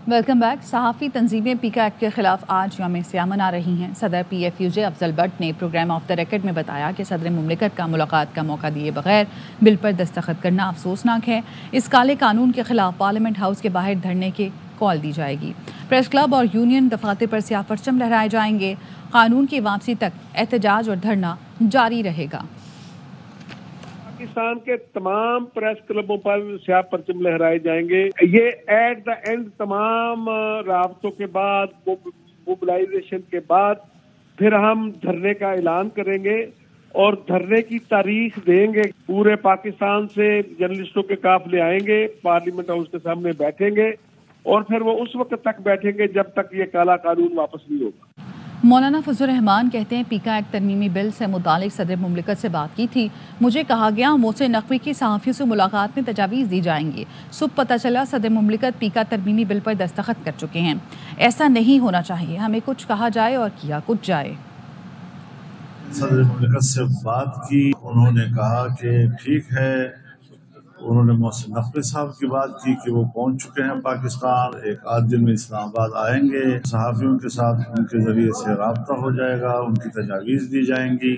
Welcome back. صحافی تنظیمیں پیکا act کے خلاف آج یوم سیاہ منا رہی ہیں۔ صدر P if you J Afzal but نے پروگرام آف دا ریکارڈ میں بتایا کہ صدر مملکت کا ملاقات کا موقع دیے بغیر بل پر دستخط کرنا افسوسناک ہے۔ اس کالے قانون کے خلاف پارلیمنٹ ہاؤس کے باہر دھرنے کی کال دی جائے گی۔ پریس کلب اور یونین دفاتر پر سیاہ پرچم لہرائے جائیں گے۔ قانون کی واپسی تک احتجاج اور دھرنا جاری رہے گا۔ پاکستان کے تمام پریس کلبوں پر سیاہ پرچم لہرائے جائیں گے۔ یہ ایٹ دا اینڈ تمام رابطوں کے بعد، موبلائزیشن کے بعد پھر ہم دھرنے کا اعلان کریں گے اور دھرنے کی تاریخ دیں گے۔ پورے پاکستان سے جرنلسٹوں کے قافلے آئیں گے، پارلیمنٹ ہاؤس کے سامنے بیٹھیں گے اور پھر وہ اس وقت تک بیٹھیں گے جب تک یہ کالا قانون واپس نہیں ہوگا۔ مولانا فضل الرحمان کہتے ہیں پیکا ایکٹ ترمیمی بل سے متعلق صدر مملکت سے بات کی تھی۔ مجھے کہا گیا محسن نقوی کی صحافیوں سے ملاقات میں تجاویز دی جائیں گی۔ صبح پتہ چلا صدر مملکت پیکا ترمیمی بل پر دستخط کر چکے ہیں۔ ایسا نہیں ہونا چاہیے، ہمیں کچھ کہا جائے اور کیا کچھ جائے۔ صدر مملکت سے بات کی، انہوں نے کہا کہ ٹھیک ہے، انہوں نے محسن نقوی صاحب کی بات کی کہ وہ پہنچ چکے ہیں پاکستان، ایک آدھ دن میں اسلام آباد آئیں گے، صحافیوں کے ساتھ ان کے ذریعے سے رابطہ ہو جائے گا، ان کی تجاویز دی جائیں گی،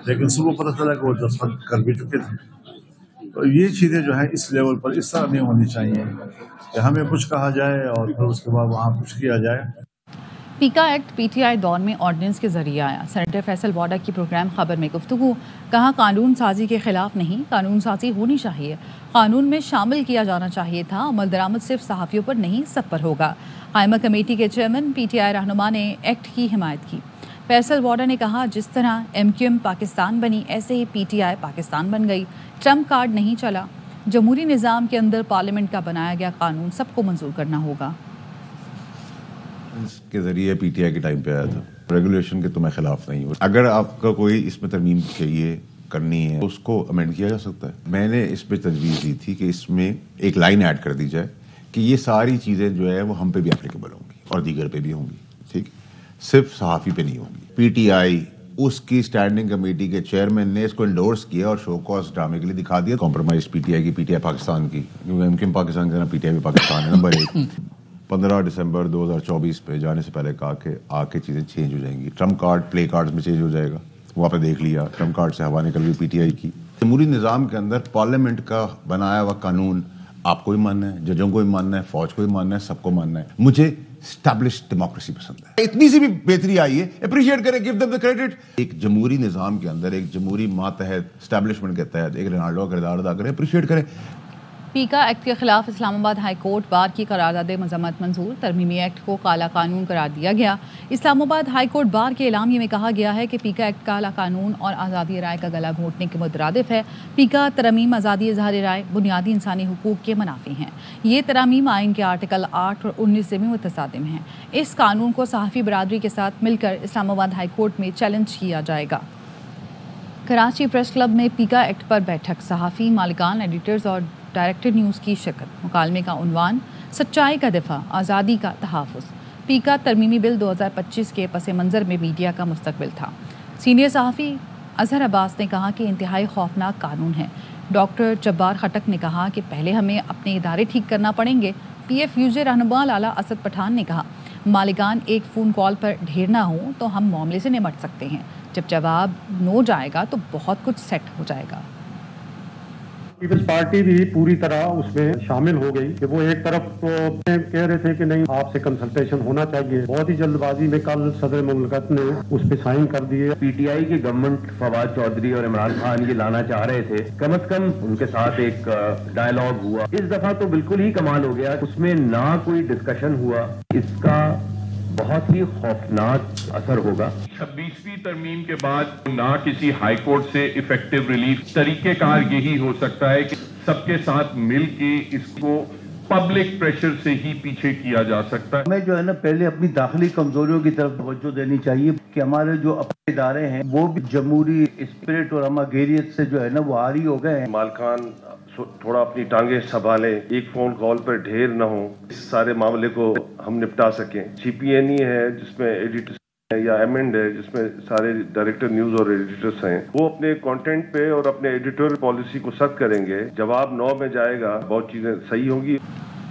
لیکن صبح پتہ چلا کہ وہ دستخط کر بھی چکے تھے۔ تو یہ چیزیں جو ہیں اس لیول پر اس طرح نہیں ہونی چاہیے کہ ہمیں کچھ کہا جائے اور پھر اس کے بعد وہاں کچھ کیا جائے۔ پیکا ایکٹ پی ٹی آئی دور میں آرڈیننس کے ذریعے آیا۔ سینیٹر فیصل واڈا کی پروگرام خبر میں گفتگو، کہا قانون سازی کے خلاف نہیں، قانون سازی ہونی چاہیے، قانون میں شامل کیا جانا چاہیے تھا، عمل درآمد صرف صحافیوں پر نہیں سب پر ہوگا۔ قائمہ کمیٹی کے چیئرمین پی ٹی آئی رہنما نے ایکٹ کی حمایت کی۔ فیصل واڈا نے کہا جس طرح ایم کیو ایم پاکستان بنی ایسے ہی پی ٹی آئی پاکستان بن گئی، ٹرمپ کارڈ نہیں چلا۔ جمہوری نظام کے اندر پارلیمنٹ کا بنایا گیا قانون سب کو منظور کرنا ہوگا۔ کے ذریعے پی ٹی آئی کے ٹائم پہ آیا تھا، ریگولیشن کے تو میں خلاف نہیں ہوں۔ اگر آپ کا کوئی اس میں ترمیم چاہیے کرنی ہے اس کو امینڈ کیا جا سکتا ہے۔ میں نے اس پہ تجویز دی تھی کہ اس میں ایک لائن ایڈ کر دی جائے کہ یہ ساری چیزیں جو ہے وہ ہم پہ بھی اپلیکیبل ہوں گی اور دیگر پہ بھی ہوں گی، ٹھیک، صرف صحافی پہ نہیں ہوں گی۔ پی ٹی آئی اس کی اسٹینڈنگ کمیٹی کے چیئرمین نے اس کو انڈورس کیا اور شو کاز ڈرامے کے لیے دکھا دیا کمپرومائز پی ٹی آئی کی، پی ٹی آئی پاکستان کی، ایم کیو ایم پاکستان کے پی ٹی آئی بھی پاکستان ہے۔ نمبر 1، 15 دسمبر 2024 پہ جانے سے پہلے کہا کہ آ کے چیزیں چینج ہو جائیں گی، ٹرمپ کارڈ پلے کارڈز میں چینج ہو جائے گا، وہ آپ نے دیکھ لیا، ٹرمپ کارڈ سے ہوا نکل گئی پی ٹی آئی کی۔ جمہوری نظام کے اندر پارلیمنٹ کا بنایا ہوا قانون آپ کو بھی ماننا ہے، ججوں کو بھی ماننا ہے، فوج کو بھی ماننا ہے، سب کو ماننا ہے۔ مجھے اسٹیبلشڈ ڈیموکریسی پسند ہے۔ اتنی سی بھی بہتری آئی ہے، اپریشیٹ کریں، گیو دیم دی کریڈٹ۔ ایک جمہوری نظام کے اندر، ایک جمہوری ماتحت اسٹیبلشمنٹ کے تحت ایک رونالڈو کا کردار ادا کریں، اپریشیٹ کریں۔ پیکا ایکٹ کے خلاف اسلام آباد ہائی کورٹ بار کی قرارداد مذمت منظور، ترمیمی ایکٹ کو کالا قانون قرار دیا گیا۔ اسلام آباد ہائی کورٹ بار کے اعلامیے میں کہا گیا ہے کہ پیکا ایکٹ کالا قانون اور آزادی رائے کا گلا گھونٹنے کے مترادف ہے۔ پیکا ترمیم آزادی اظہار رائے، بنیادی انسانی حقوق کے منافی ہیں۔ یہ ترامیم آئین کے آرٹیکل 8 اور 19 سے بھی متصادم ہیں۔ اس قانون کو صحافی برادری کے ساتھ مل کر اسلام آباد ہائی کورٹ میں چیلنج کیا جائے گا۔ کراچی پریس کلب میں پیکا ایکٹ پر بیٹھک، صحافی، مالکان، ایڈیٹرز اور ڈائریکٹر نیوز کی شرکت۔ مکالمے کا عنوان سچائی کا دفاع، آزادی کا تحفظ۔ پیکا ترمیمی بل 2025 کے پس منظر میں میڈیا کا مستقبل تھا۔ سینئر صحافی اظہر عباس نے کہا کہ انتہائی خوفناک قانون ہے۔ ڈاکٹر جبار خٹک نے کہا کہ پہلے ہمیں اپنے ادارے ٹھیک کرنا پڑیں گے۔ پی ایف یو جے رہنما لالا اسد پٹھان نے کہا مالکان ایک فون کال پر ڈھیر نہ ہوں تو ہم معاملے سے نمٹ سکتے ہیں، جب جواب نو جائے گا تو بہت کچھ سیٹ ہو جائے گا۔ پیپلز پارٹی بھی پوری طرح اس میں شامل ہو گئی کہ وہ ایک طرف تو کہہ رہے تھے کہ نہیں آپ سے کنسلٹیشن ہونا چاہیے، بہت ہی جلد بازی میں کل صدر مملکت نے اس پہ سائن کر دیے۔ پی ٹی آئی کی گورنمنٹ فواد چودھری اور عمران خان یہ لانا چاہ رہے تھے، کم از کم ان کے ساتھ ایک ڈائلاگ ہوا۔ اس دفعہ تو بالکل ہی کمال ہو گیا، اس میں نہ کوئی ڈسکشن ہوا، اس کا بہت ہی خوفناک اثر ہوگا۔ 26ویں ترمیم کے بعد نہ کسی ہائی کورٹ سے افیکٹو ریلیف، طریقہ کار یہی ہو سکتا ہے کہ سب کے ساتھ مل کے اس کو پبلک پریشر سے ہی پیچھے کیا جا سکتا ہے۔ ہمیں جو ہے نا پہلے اپنی داخلی کمزوریوں کی طرف توجہ دینی چاہیے کہ ہمارے جو اپنے ادارے ہیں وہ بھی جمہوری اسپرٹ اور ہماگیریت سے جو ہے نا وہ عاری ہو گئے ہیں۔ مالکان تھوڑا اپنی ٹانگیں سنبھالیں، ایک فون کال پر ڈھیر نہ ہو، اس سارے معاملے کو ہم نپٹا سکیں۔ سی پی این ای ہے جس میں ایڈیٹر یا ایم اینڈ ہے جس میں سارے ڈائریکٹر نیوز اور ایڈیٹرز ہیں، وہ اپنے کانٹینٹ پہ اور اپنے ایڈیٹور پالیسی کو سخت کریں گے، جواب 9 میں جائے گا، بہت چیزیں صحیح ہوں گی۔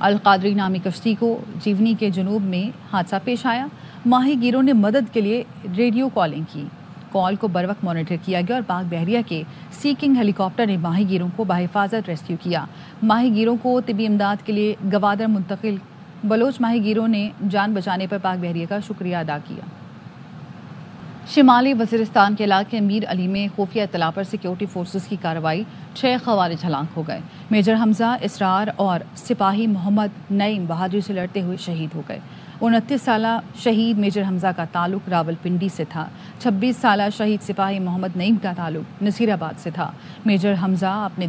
القادری نامی کشتی کو جیونی کے جنوب میں حادثہ پیش آیا. ماہی گیروں نے مدد کے لیے ریڈیو کالنگ کی. کال کو بروقت مانیٹر کیا گیا اور پاک بحریہ کے سیکنگ ہیلی کاپٹر نے ماہی گیروں کو بحفاظت ریسکیو کیا. ماہی گیروں کو طبی امداد کے لیے گوادر منتقل. بلوچ ماہی گیروں نے جان بچانے پر پاک بحریہ کا شکریہ ادا کیا. شمالی وزیرستان کے علاقے میر علی میں خفیہ اطلاع پر سیکیورٹی فورسز کی کارروائی 6 خوارج ہلاک ہو گئے. میجر حمزہ اسرار اور سپاہی محمد نعیم بہادری سے لڑتے ہوئے شہید ہو گئے. 29 سالہ شہید میجر حمزہ کا تعلق راولپنڈی سے تھا. 26 سالہ شہید سپاہی محمد نعیم کا تعلق نصیر آباد سے تھا. میجر حمزہ اپنے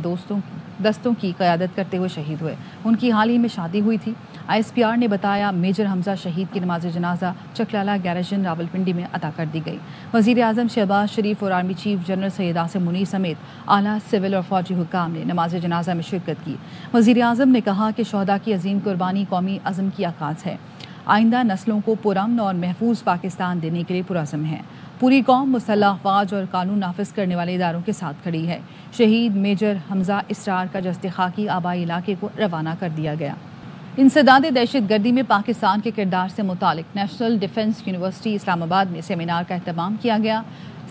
دستوں کی قیادت کرتے ہوئے شہید ہوئے. ان کی حال ہی میں شادی ہوئی تھی. ISPR نے بتایا میجر حمزہ شہید کی نماز جنازہ چکلالہ گیرشن راولپنڈی میں ادا کر دی گئی. وزیر اعظم شہباز شریف اور army chief general Syed Asim Munir سمیت اعلیٰ سول اور فوجی حکام نے نماز جنازہ میں شرکت کی. وزیر اعظم نے کہا کہ شہداء کی عظیم قربانی قومی عزم کی عکاس ہے. آئندہ نسلوں کو پرامن اور محفوظ پاکستان دینے کے لیے پرعزم ہے. پوری قوم مسلح افواج اور قانون نافذ کرنے والے اداروں کے ساتھ کھڑی ہے. شہید میجر حمزہ اسرار کا جسد خاکی آبائی علاقے کو روانہ کر دیا گیا. انسداد دہشت گردی میں پاکستان کے کردار سے متعلق نیشنل ڈیفنس یونیورسٹی اسلام آباد میں سیمینار کا اہتمام کیا گیا.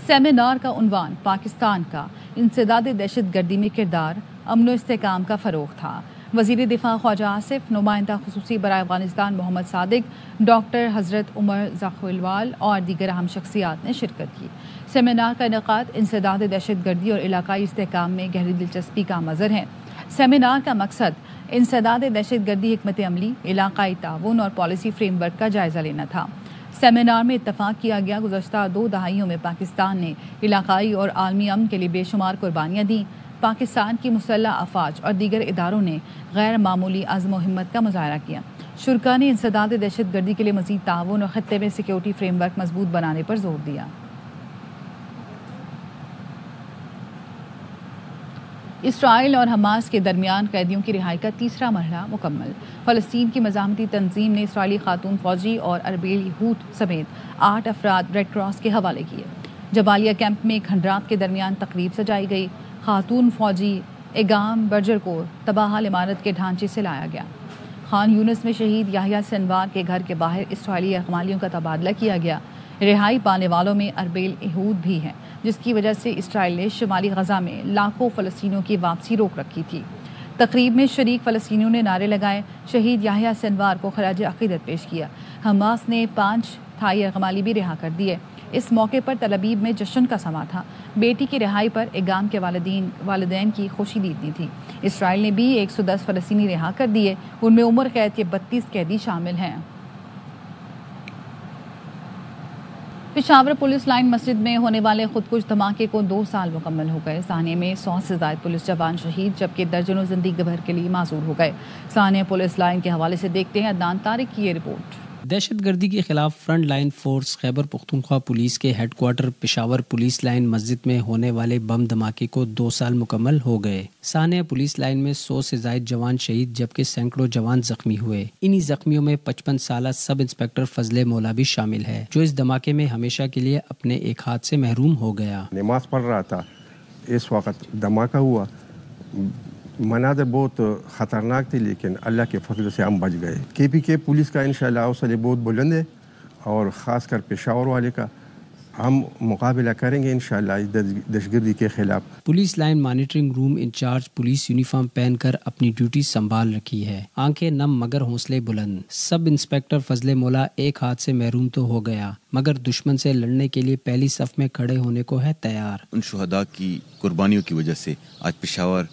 سیمینار کا عنوان پاکستان کا انسداد دہشت گردی میں کردار، امن و استحکام کا فروغ تھا. وزیر دفاع خواجہ آصف، نمائندہ خصوصی برائے افغانستان محمد صادق، ڈاکٹر حضرت عمر ذاخیلوال اور دیگر اہم شخصیات نے شرکت کی. سیمینار کا انعقاد انسداد دہشت گردی اور علاقائی استحکام میں گہری دلچسپی کا مظہر ہے. سیمینار کا مقصد انسداد دہشت گردی حکمت عملی، علاقائی تعاون اور پالیسی فریم ورک کا جائزہ لینا تھا. سیمینار میں اتفاق کیا گیا گزشتہ 2 دہائیوں میں پاکستان نے علاقائی اور عالمی امن کے لیے بے شمار قربانیاں دیں. پاکستان کی مسلح افواج اور دیگر اداروں نے غیر معمولی عزم و ہمت کا مظاہرہ کیا. شرکاء نے انسداد دہشت گردی کے لیے مزید تعاون اور خطے میں سیکیورٹی فریم ورک مضبوط بنانے پر زور دیا. اسرائیل اور حماس کے درمیان قیدیوں کی رہائی کا تیسرا مرحلہ مکمل. فلسطین کی مزاحمتی تنظیم نے اسرائیلی خاتون فوجی اور اربیل یہود سمیت 8 افراد ریڈ کراس کے حوالے کیے. جبالیہ کیمپ میں کھنڈرات کے درمیان تقریب سجائی گئی. خاتون فوجی اگام برجر کو تباہال عمارت کے ڈھانچے سے لایا گیا. خان یونس میں شہید یحییٰ سنوار کے گھر کے باہر اسرائیلی یرغمالیوں کا تبادلہ کیا گیا. رہائی پانے والوں میں اربیل یہود بھی ہیں، جس کی وجہ سے اسرائیل نے شمالی غزہ میں لاکھوں فلسطینیوں کی واپسی روک رکھی تھی. تقریب میں شریک فلسطینیوں نے نعرے لگائے. شہید یحییٰ سنوار کو خراج عقیدت پیش کیا. حماس نے 5 تھائی یرغمالی بھی رہا کر دیے. اس موقع پر تل ابیب میں جشن کا سما تھا. بیٹی کی رہائی پر اگام کے والدین کی خوشی دیدنی تھی. اسرائیل نے بھی 110 فلسطینی رہا کر دیے. ان میں عمر قید کے 32 قیدی شامل ہیں. پشاور پولیس لائن مسجد میں ہونے والے خودکش دھماکے کو 2 سال مکمل ہو گئے. سانحے میں 100 سے زائد پولیس جوان شہید جبکہ درجنوں زندگی گھر کے لیے معذور ہو گئے. سانحہ پولیس لائن کے حوالے سے دیکھتے ہیں عدنان طارق کی یہ رپورٹ. دہشت گردی کے خلاف front line force Khyber Pakhtunkhwa police کے head quarter Peshawar police line مسجد میں ہونے والے بم دھماکے کو 2 سال مکمل ہو گئے. سانحہ پولیس لائن میں 100 سے زائد جوان شہید جبکہ سینکڑوں جوان زخمی ہوئے. انہی زخمیوں میں 55 سالہ سب انسپکٹر فضل مولا بھی شامل ہے، جو اس دھماکے میں ہمیشہ کے لیے اپنے ایک ہاتھ سے محروم ہو گیا. نماز پڑھ رہا تھا، اس وقت دھماکہ ہوا. مناظر بہت خطرناک تھی لیکن اللہ کے فضل سے ہم بچ گئے. کے پولیس کا انشاءاللہ حوصلے بہت بلند ہے اور خاص کر پشاور والے کا ہم مقابلہ کریں گے انشاءاللہ دہشت گردی کے خلاف. پولیس لائن مانیٹرنگ روم انچارج پولیس یونیفارم پہن کر اپنی ڈیوٹی سنبھال رکھی ہے. آنکھیں نم مگر حوصلے بلند. سب انسپکٹر فضل مولا ایک ہاتھ سے محروم تو ہو گیا مگر دشمن سے لڑنے کے لیے پہلی صف میں کھڑے ہونے کو ہے تیار. ان شہداء کی قربانیوں کی وجہ سے آج پشاور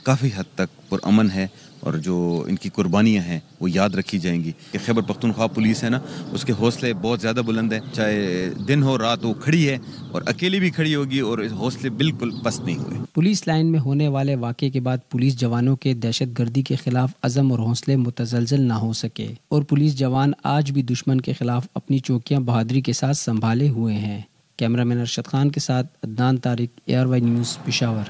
کافی حد تک پرامن ہے اور جو ان کی قربانیاں ہیں وہ یاد رکھی جائیں گی. کہ خیبر پختونخوا پولیس ہے نا، اس کے حوصلے بہت زیادہ بلند ہیں. چاہے دن ہو رات وہ کھڑی ہے اور اکیلی بھی کھڑی ہوگی اور حوصلے بالکل پست نہیں ہوئے. پولیس لائن میں ہونے والے واقعے کے بعد پولیس جوانوں کے دہشت گردی کے خلاف عزم اور حوصلے متزلزل نہ ہو سکے اور پولیس جوان آج بھی دشمن کے خلاف اپنی چوکیاں بہادری کے ساتھ سنبھالے ہوئے ہیں. کیمرہ مین ارشد خان کے ساتھ عدنان طارق، ARY نیوز، پشاور.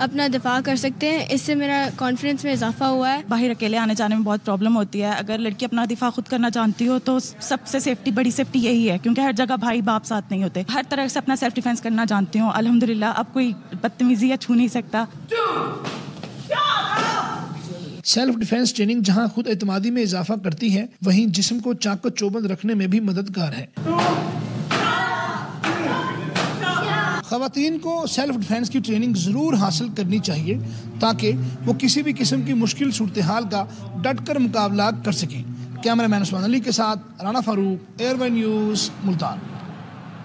اپنا دفاع کر سکتے ہیں. اس سے میرا کانفیڈنس میں اضافہ ہوا ہے. باہر اکیلے آنے جانے میں بہت پرابلم ہوتی ہے. اگر لڑکی اپنا دفاع خود کرنا جانتی ہو تو سب سے سیفٹی, بڑی سیفٹی یہی ہے, کیونکہ ہر جگہ بھائی باپ ساتھ نہیں ہوتے. ہر طرح سے اپنا سیلف ڈیفینس کرنا جانتی ہوں الحمدللہ. اب کوئی بدتمیزی یا چھو نہیں سکتا. سیلف ڈیفینس ٹریننگ جہاں خود اعتمادی میں اضافہ کرتی ہے, وہیں جسم کو چاق و چوبند رکھنے میں بھی مددگار ہے. خواتین کو سیلف ڈیفینس کی ٹریننگ ضرور حاصل کرنی چاہیے تاکہ وہ کسی بھی قسم کی مشکل صورتحال کا ڈٹ کر مقابلہ کر سکیں. کیمرہ مین عثمان علی کے ساتھ رانا فاروق, ایئر ون نیوز, ملتان.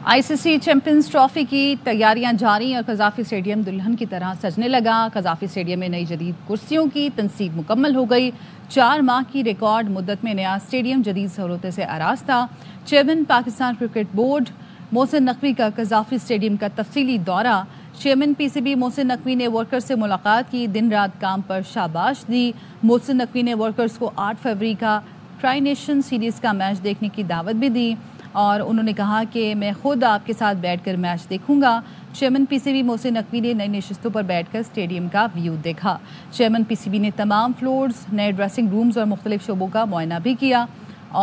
آئی سی سی چیمپئنز ٹرافی کی تیاریاں جاری اور قذافی اسٹیڈیم دلہن کی طرح سجنے لگا. قذافی اسٹیڈیم میں نئی جدید کرسیوں کی تنصیب مکمل ہو گئی. 4 ماہ کی ریکارڈ مدت میں نیا اسٹیڈیم جدید سہولتوں سے آراستہ تھا. Chairman Pakistan cricket board Mohsin Naqvi کا قذافی اسٹیڈیم کا تفصیلی دورہ. Chairman P C B Mohsin Naqvi نے ورکرز سے ملاقات کی, دن رات کام پر شاباش دی. محسن نقوی نے ورکرز کو 8 فروری کا ٹرائی نیشن سیریز کا میچ دیکھنے کی دعوت بھی دی اور انہوں نے کہا کہ میں خود آپ کے ساتھ بیٹھ کر میچ دیکھوں گا. Chairman P C B Mohsin Naqvi نے نئی نشستوں پر بیٹھ کر اسٹیڈیم کا ویو دیکھا. چیئرمین پی سی بی نے تمام فلورز, نئے ڈریسنگ رومز اور مختلف شعبوں کا معائنہ بھی کیا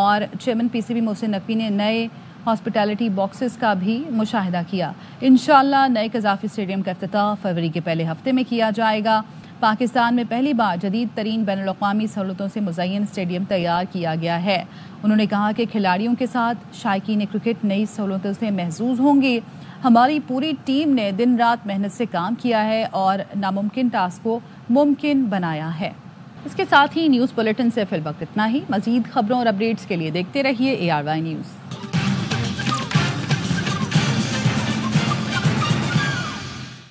اور chairman P C B Mohsin Naqvi نے نئے ہاسپٹیلٹی باکسز کا بھی مشاہدہ کیا. انشاءاللہ نئے قذافی اسٹیڈیم کا افتتاح فروری کے پہلے ہفتے میں کیا جائے گا. پاکستان میں پہلی بار جدید ترین بین الاقوامی سہولتوں سے مزین اسٹیڈیم تیار کیا گیا ہے. انہوں نے کہا کہ کھلاڑیوں کے ساتھ شائقین کرکٹ نئی سہولتوں سے محظوظ ہوں گے. ہماری پوری ٹیم نے دن رات محنت سے کام کیا ہے اور ناممکن ٹاسک کو ممکن بنایا ہے. اس کے ساتھ ہی نیوز بلیٹن سے فی الوقت اتنا ہی. مزید خبروں اور اپڈیٹس کے لیے دیکھتے رہیے ARY نیوز.